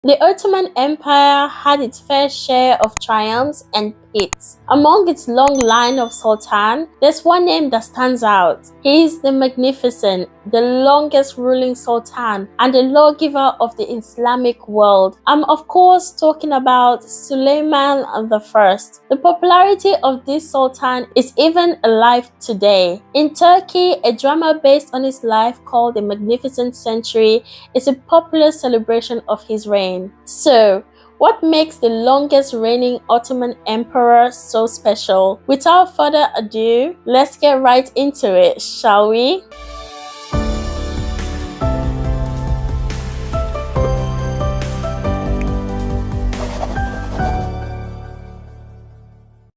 The Ottoman Empire had its fair share of triumphs and defeats. Among its long line of sultan, there's one name that stands out. He is the Magnificent, the longest ruling sultan and the lawgiver of the Islamic world. I'm of course talking about Suleiman I. The popularity of this sultan is even alive today. In Turkey, a drama based on his life called The Magnificent Century is a popular celebration of his reign. So, what makes the longest reigning Ottoman emperor so special? Without further ado, let's get right into it, shall we?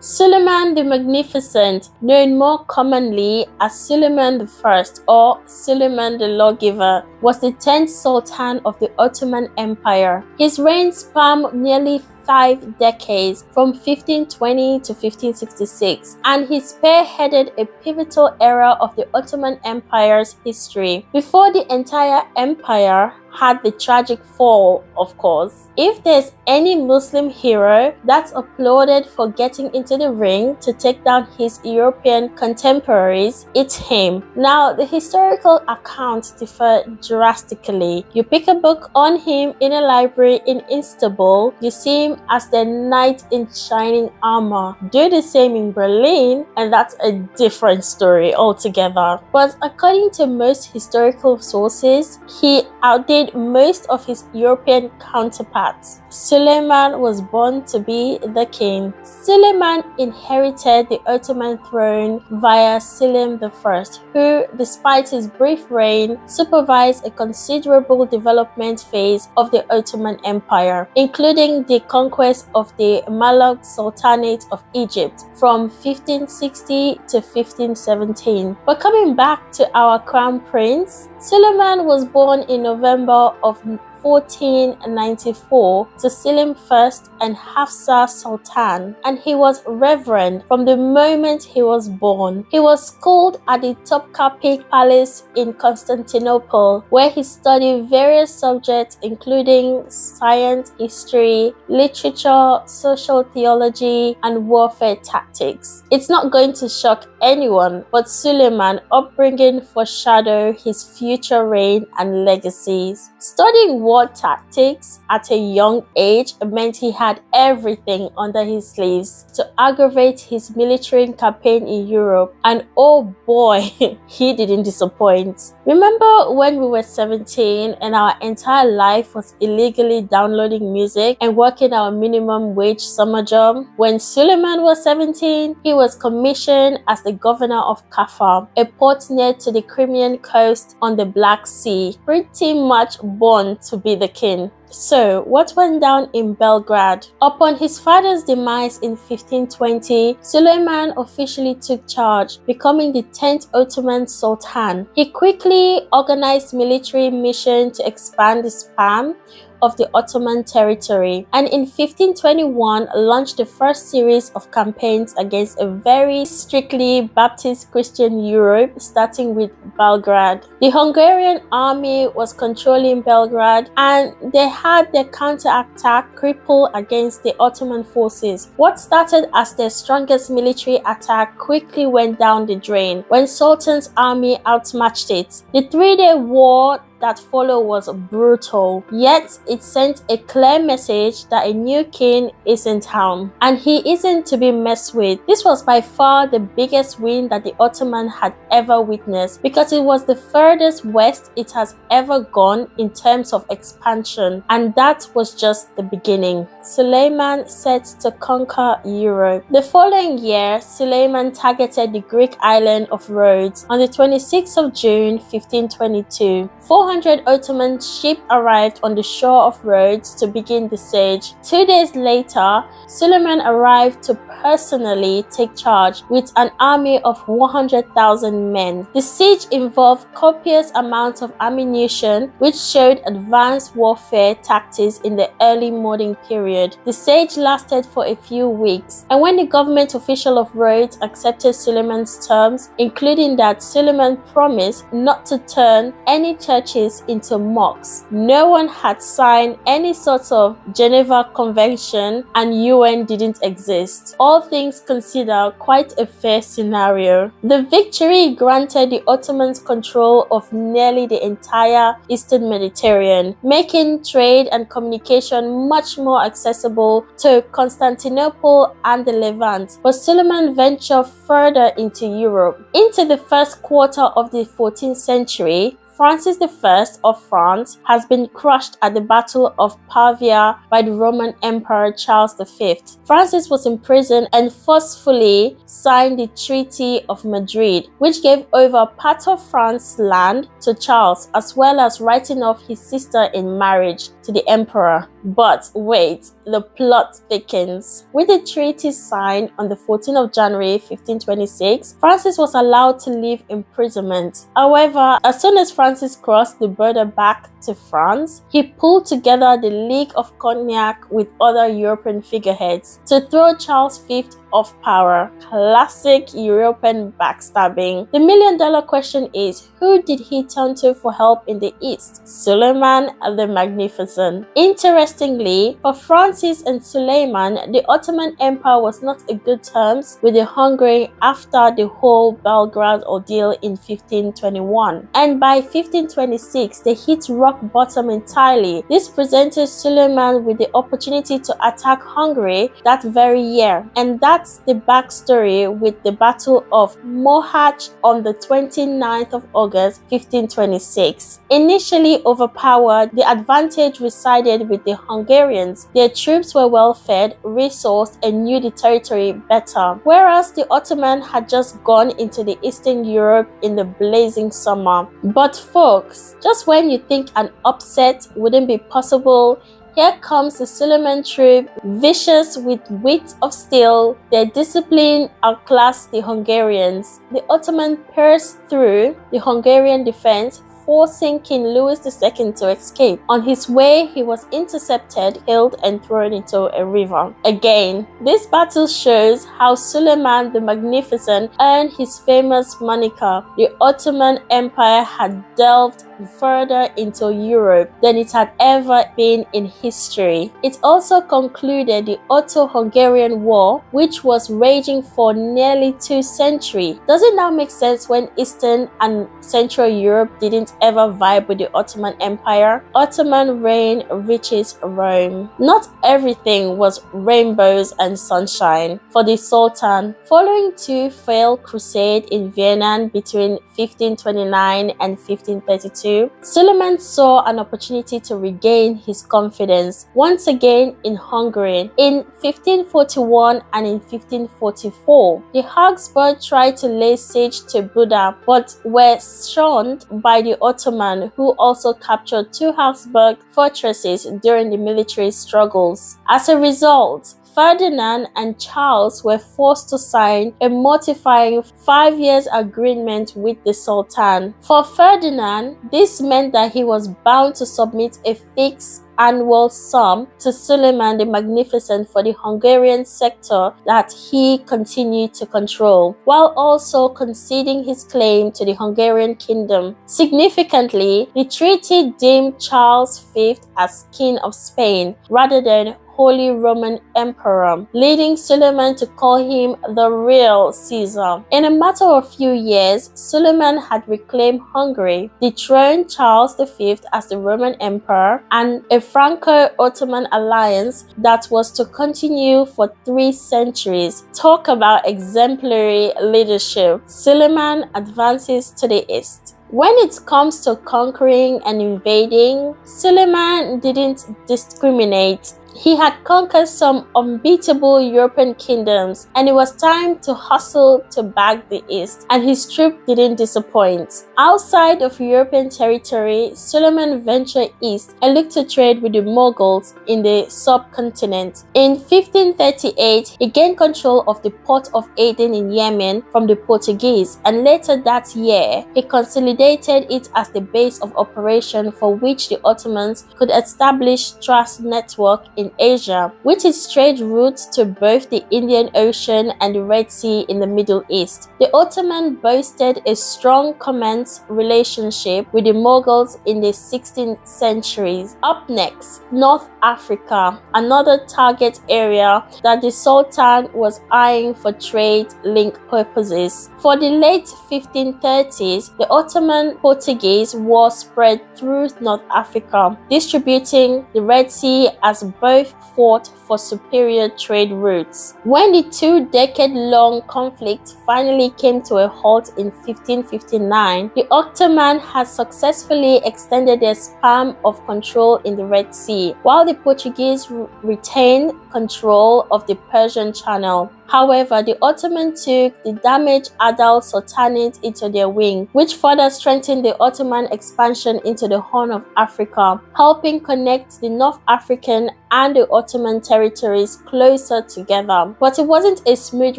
Suleiman the Magnificent, known more commonly as Suleiman I or Suleiman the Lawgiver, was the 10th Sultan of the Ottoman Empire. His reign spanned nearly 5 decades, from 1520 to 1566, and he spearheaded a pivotal era of the Ottoman Empire's history. Before the entire empire had the tragic fall, of course. If there's any Muslim hero that's applauded for getting into the ring to take down his European contemporaries, it's him. Now, the historical accounts differ drastically. You pick a book on him in a library in Istanbul, you see him as the knight in shining armor. Do the same in Berlin, and that's a different story altogether. But according to most historical sources, he outdid most of his European counterparts. Suleiman was born to be the king. Suleiman inherited the Ottoman throne via Selim I, who, despite his brief reign, supervised a considerable development phase of the Ottoman Empire, including the conquest of the Mamluk Sultanate of Egypt from 1560 to 1517. But coming back to our crown prince, Suleiman was born in November of 1494 to Selim I and Hafsa Sultan, and he was reverend from the moment he was born. He was schooled at the Topkapi Palace in Constantinople, where he studied various subjects including science, history, literature, social theology, and warfare tactics. It's not going to shock anyone, but Suleiman's upbringing foreshadow his future reign and legacies. Studying war tactics at a young age meant he had everything under his sleeves to aggravate his military campaign in Europe, and oh boy, he didn't disappoint. Remember when we were 17 and our entire life was illegally downloading music and working our minimum wage summer job? When Suleiman was 17, he was commissioned as the governor of Kaffa, a port near to the Crimean coast on the Black Sea, pretty much born to be the king. So, what went down in Belgrade? Upon his father's demise in 1520, Suleiman officially took charge, becoming the 10th Ottoman Sultan. He quickly organized military mission to expand the span of the Ottoman territory, and in 1521 launched the first series of campaigns against a very strictly Baptist Christian Europe, starting with Belgrade. The Hungarian army was controlling Belgrade, and they had their counterattack crippled against the Ottoman forces. What started as their strongest military attack quickly went down the drain when Sultan's army outmatched it. The 3-day war that followed was brutal, yet it sent a clear message that a new king is in town, and he isn't to be messed with. This was by far the biggest win that the Ottoman had ever witnessed, because it was the furthest west it has ever gone in terms of expansion, and that was just the beginning. Suleiman set to conquer Europe. The following year, Suleiman targeted the Greek island of Rhodes. On the 26th of June 1522, 400 Ottoman ships arrived on the shore of Rhodes to begin the siege. 2 days later, Suleiman arrived to personally take charge with an army of 100,000 men. The siege involved copious amounts of ammunition, which showed advanced warfare tactics in the early modern period. The siege lasted for a few weeks, and when the government official of Rhodes accepted Suleiman's terms, including that Suleiman promised not to turn any churches churches into mosques. No one had signed any sort of Geneva Convention, and UN didn't exist. All things considered, quite a fair scenario. The victory granted the Ottomans control of nearly the entire Eastern Mediterranean, making trade and communication much more accessible to Constantinople and the Levant. But Suleiman ventured further into Europe. Into the first quarter of the 14th century, Francis I of France has been crushed at the Battle of Pavia by the Roman Emperor Charles V. Francis was imprisoned and forcefully signed the Treaty of Madrid, which gave over part of France's land to Charles, as well as writing off his sister in marriage to the emperor. But wait, the plot thickens. With the treaty signed on the 14th of January 1526, Francis was allowed to leave imprisonment. However, as soon as Francis crossed the border back to France, he pulled together the League of Cognac with other European figureheads to throw Charles V off power. Classic European backstabbing. The million-dollar question is, who did he turn to for help in the East? Suleiman the Magnificent. Interestingly, for Francis and Suleiman, the Ottoman Empire was not in good terms with the Hungary after the whole Belgrade ordeal in 1521. And by 1526, they hit rock bottom entirely. This presented Suleiman with the opportunity to attack Hungary that very year. And that's the backstory with the Battle of Mohacs on the 29th of August 1526. Initially overpowered, the advantage resided with the Hungarians. Their troops were well fed, resourced, and knew the territory better, whereas the Ottomans had just gone into the Eastern Europe in the blazing summer. But folks, just when you think an upset wouldn't be possible, here comes the Suleiman troop, vicious with wit of steel. Their discipline outclassed the Hungarians. The Ottomans pierced through the Hungarian defense, forcing King Louis II to escape. On his way, he was intercepted, killed, and thrown into a river. Again, this battle shows how Suleiman the Magnificent earned his famous moniker. The Ottoman Empire had delved further into Europe than it had ever been in history. It also concluded the Otto-Hungarian War, which was raging for nearly 2 centuries. Does it now make sense when Eastern and Central Europe didn't ever vibe with the Ottoman Empire? Ottoman reign reaches Rome. Not everything was rainbows and sunshine for the Sultan. Following 2 failed crusades in Vienna between 1529 and 1532, Suleiman saw an opportunity to regain his confidence once again in Hungary. In 1541 and in 1544, the Habsburgs tried to lay siege to Buda but were shunned by the Ottoman, who also captured 2 Habsburg fortresses during the military struggles. As a result, Ferdinand and Charles were forced to sign a mortifying 5-year agreement with the Sultan. For Ferdinand, this meant that he was bound to submit a fixed annual sum to Suleiman the Magnificent for the Hungarian sector that he continued to control, while also conceding his claim to the Hungarian kingdom. Significantly, the treaty deemed Charles V as King of Spain rather than Holy Roman Emperor, leading Suleiman to call him the real Caesar. In a matter of few years, Suleiman had reclaimed Hungary, dethroned Charles V as the Roman Emperor, and a Franco-Ottoman alliance that was to continue for 3 centuries. Talk about exemplary leadership. Suleiman advances to the east. When it comes to conquering and invading, Suleiman didn't discriminate. He had conquered some unbeatable European kingdoms, and it was time to hustle to bag the East, and his troops didn't disappoint. Outside of European territory, Suleiman ventured east and looked to trade with the Mughals in the subcontinent. In 1538, he gained control of the port of Aden in Yemen from the Portuguese, and later that year, he consolidated consolidated it as the base of operation for which the Ottomans could establish trust network in Asia, with its trade routes to both the Indian Ocean and the Red Sea in the Middle East. The Ottomans boasted a strong commerce relationship with the Mughals in the 16th century. Up next, North Africa, another target area that the Sultan was eyeing for trade link purposes. For the late 1530s, the Ottoman Portuguese war spread through North Africa, distributing the Red Sea as both fought for superior trade routes. When the two-decade-long conflict finally came to a halt in 1559, the Ottomans had successfully extended their span of control in the Red Sea, while the Portuguese retained control of the Persian Channel. However, the Ottomans took the damaged Adal Sultanate into their wing, which further strengthened the Ottoman expansion into the Horn of Africa, helping connect the North African and the Ottoman territories closer together. But it wasn't a smooth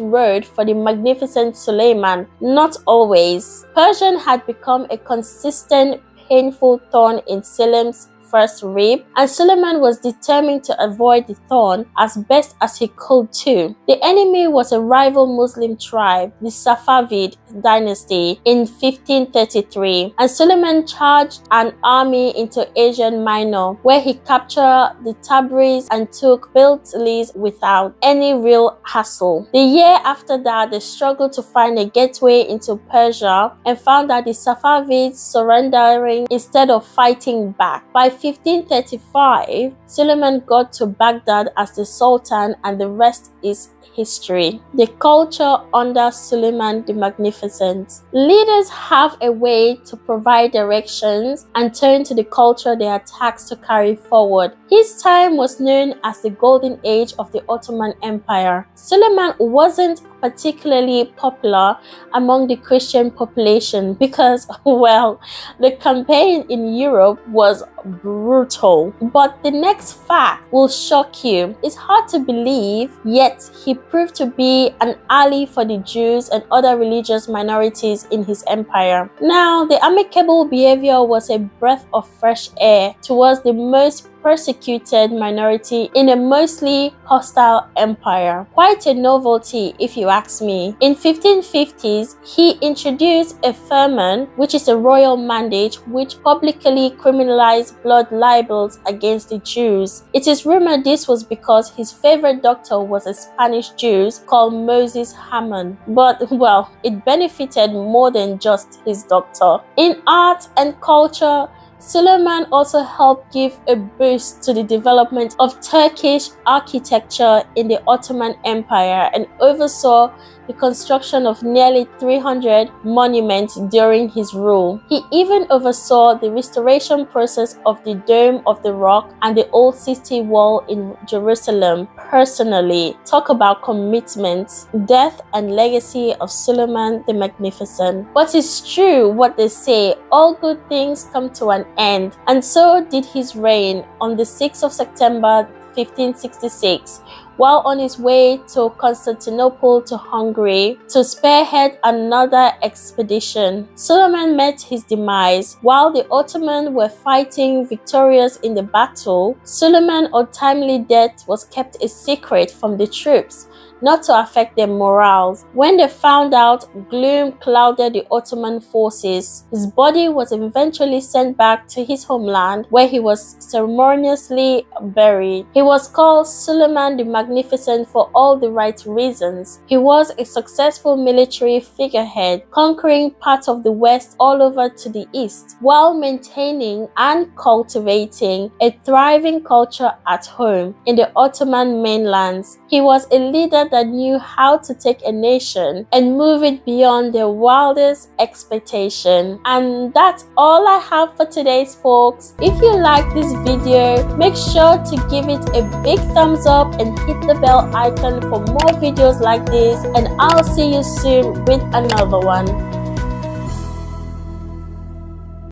road for the magnificent Suleiman, not always. Persian had become a consistent, painful thorn in Selim's first rib, and Suleiman was determined to avoid the thorn as best as he could too. The enemy was a rival Muslim tribe, the Safavid dynasty, in 1533, and Suleiman charged an army into Asia Minor, where he captured the Tabriz and took Biltlis without any real hassle. The year after that, they struggled to find a gateway into Persia and found that the Safavids surrendering instead of fighting back. By 1535, Suleiman got to Baghdad as the Sultan, and the rest is history. The culture under Suleiman the Magnificent. Leaders have a way to provide directions and turn to the culture they are tasked to carry forward. His time was known as the Golden Age of the Ottoman Empire. Suleiman wasn't particularly popular among the Christian population because, well, the campaign in Europe was brutal. But the next fact will shock you. It's hard to believe, yet he proved to be an ally for the Jews and other religious minorities in his empire. Now, the amicable behavior was a breath of fresh air towards the most persecuted minority in a mostly hostile empire. Quite a novelty, if you ask me. In 1550s, he introduced a firman, which is a royal mandate which publicly criminalized blood libels against the Jews. It is rumored this was because his favorite doctor was a Spanish Jew called Moses Hammond. But, well, it benefited more than just his doctor. In art and culture, Suleiman also helped give a boost to the development of Turkish architecture in the Ottoman Empire and oversaw the construction of nearly 300 monuments during his rule. He even oversaw the restoration process of the Dome of the Rock and the Old City Wall in Jerusalem personally. Talk about commitment, death and legacy of Suleiman the Magnificent. But it's true what they say, all good things come to an end, and so did his reign on the 6th of September 1566, while on his way to Constantinople to Hungary to spearhead another expedition. Suleiman met his demise. While the Ottomans were fighting victorious in the battle, Suleiman's untimely death was kept a secret from the troops, not to affect their morals. When they found out, gloom clouded the Ottoman forces. His body was eventually sent back to his homeland, where he was ceremoniously buried. He was called Suleiman the Magnificent for all the right reasons. He was a successful military figurehead, conquering parts of the West all over to the East, while maintaining and cultivating a thriving culture at home in the Ottoman mainlands. He was a leader that knew how to take a nation and move it beyond their wildest expectation. And that's all I have for today, folks. If you like this video, make sure to give it a big thumbs up and hit the bell icon for more videos like this, and I'll see you soon with another one.